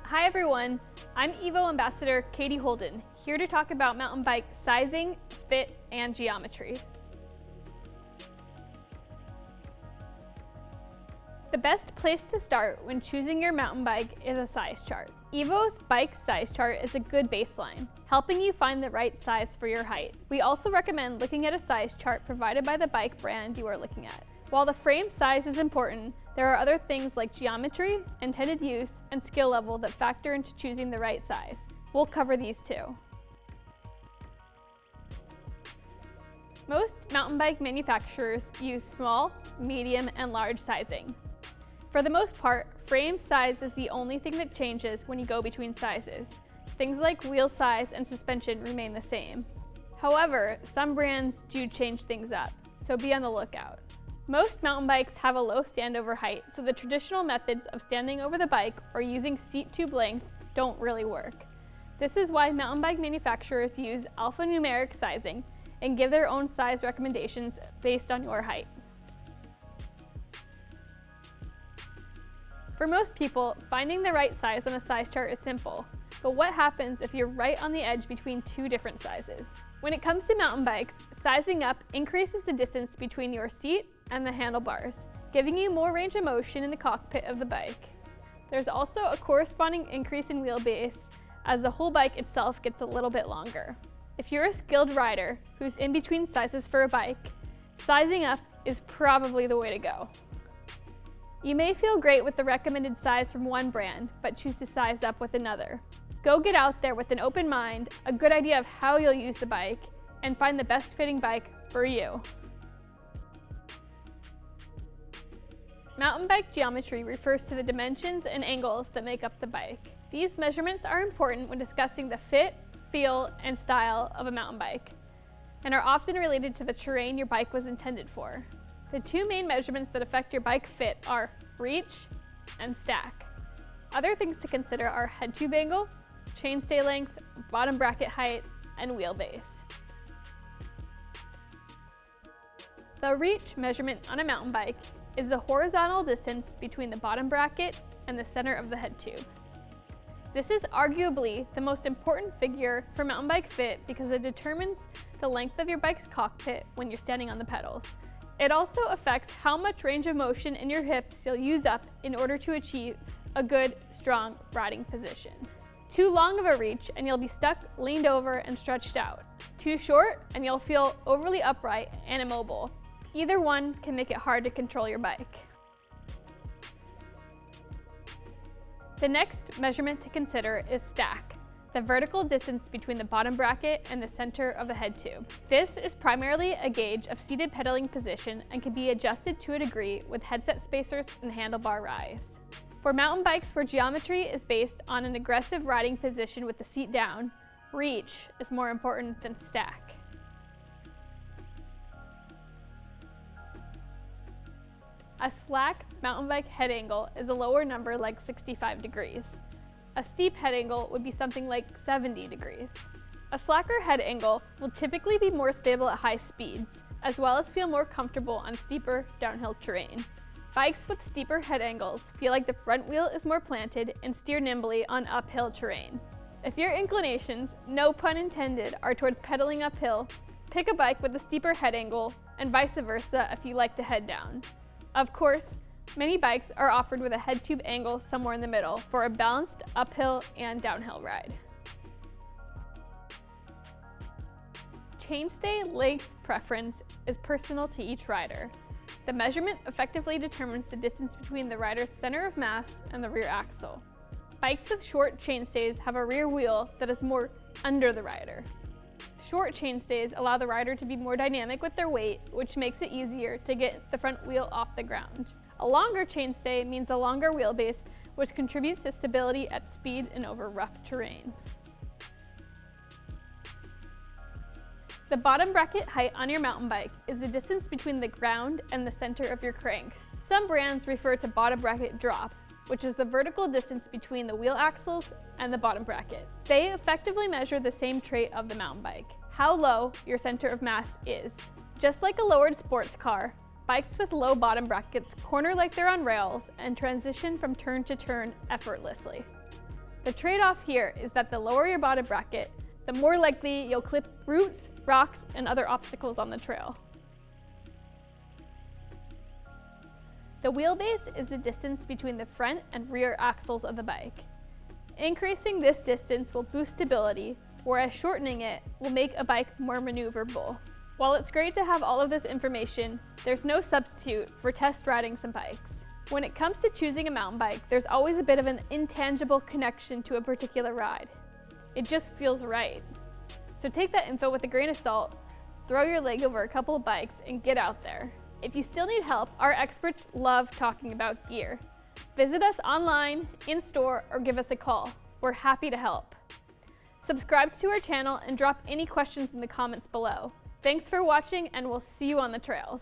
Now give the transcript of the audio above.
Hi everyone, I'm Evo Ambassador Katie Holden, here to talk about mountain bike sizing, fit, and geometry. The best place to start when choosing your mountain bike is a size chart. Evo's bike size chart is a good baseline, helping you find the right size for your height. We also recommend looking at a size chart provided by the bike brand you are looking at. While the frame size is important, there are other things like geometry, intended use, and skill level that factor into choosing the right size. We'll cover these too. Most mountain bike manufacturers use small, medium, and large sizing. For the most part, frame size is the only thing that changes when you go between sizes. Things like wheel size and suspension remain the same. However, some brands do change things up, so be on the lookout. Most mountain bikes have a low standover height, so the traditional methods of standing over the bike or using seat tube length don't really work. This is why mountain bike manufacturers use alphanumeric sizing and give their own size recommendations based on your height. For most people, finding the right size on a size chart is simple, but what happens if you're right on the edge between two different sizes? When it comes to mountain bikes, sizing up increases the distance between your seat and the handlebars, giving you more range of motion in the cockpit of the bike. There's also a corresponding increase in wheelbase as the whole bike itself gets a little bit longer. If you're a skilled rider who's in between sizes for a bike, sizing up is probably the way to go. You may feel great with the recommended size from one brand, but choose to size up with another. Go get out there with an open mind, a good idea of how you'll use the bike, and find the best fitting bike for you. Mountain bike geometry refers to the dimensions and angles that make up the bike. These measurements are important when discussing the fit, feel, and style of a mountain bike, and are often related to the terrain your bike was intended for. The two main measurements that affect your bike fit are reach and stack. Other things to consider are head tube angle, chainstay length, bottom bracket height, and wheelbase. The reach measurement on a mountain bike is the horizontal distance between the bottom bracket and the center of the head tube. This is arguably the most important figure for mountain bike fit because it determines the length of your bike's cockpit when you're standing on the pedals. It also affects how much range of motion in your hips you'll use up in order to achieve a good, strong riding position. Too long of a reach and you'll be stuck, leaned over, and stretched out. Too short and you'll feel overly upright and immobile. Either one can make it hard to control your bike. The next measurement to consider is stack, the vertical distance between the bottom bracket and the center of the head tube. This is primarily a gauge of seated pedaling position and can be adjusted to a degree with headset spacers and handlebar rise. For mountain bikes where geometry is based on an aggressive riding position with the seat down, reach is more important than stack. A slack mountain bike head angle is a lower number like 65 degrees. A steep head angle would be something like 70 degrees. A slacker head angle will typically be more stable at high speeds, as well as feel more comfortable on steeper downhill terrain. Bikes with steeper head angles feel like the front wheel is more planted and steer nimbly on uphill terrain. If your inclinations, no pun intended, are towards pedaling uphill, pick a bike with a steeper head angle and vice versa if you like to head down. Of course, many bikes are offered with a head tube angle somewhere in the middle for a balanced uphill and downhill ride. Chainstay length preference is personal to each rider. The measurement effectively determines the distance between the rider's center of mass and the rear axle. Bikes with short chainstays have a rear wheel that is more under the rider. Short chainstays allow the rider to be more dynamic with their weight, which makes it easier to get the front wheel off the ground. A longer chainstay means a longer wheelbase, which contributes to stability at speed and over rough terrain. The bottom bracket height on your mountain bike is the distance between the ground and the center of your cranks. Some brands refer to bottom bracket drop, which is the vertical distance between the wheel axles and the bottom bracket. They effectively measure the same trait of the mountain bike, how low your center of mass is. Just like a lowered sports car, bikes with low bottom brackets corner like they're on rails and transition from turn to turn effortlessly. The trade-off here is that the lower your bottom bracket, the more likely you'll clip roots, rocks, and other obstacles on the trail. The wheelbase is the distance between the front and rear axles of the bike. Increasing this distance will boost stability, whereas shortening it will make a bike more maneuverable. While it's great to have all of this information, there's no substitute for test riding some bikes. When it comes to choosing a mountain bike, there's always a bit of an intangible connection to a particular ride. It just feels right. So take that info with a grain of salt, throw your leg over a couple of bikes, and get out there. If you still need help, our experts love talking about gear. Visit us online, in-store, or give us a call. We're happy to help. Subscribe to our channel and drop any questions in the comments below. Thanks for watching, and we'll see you on the trails.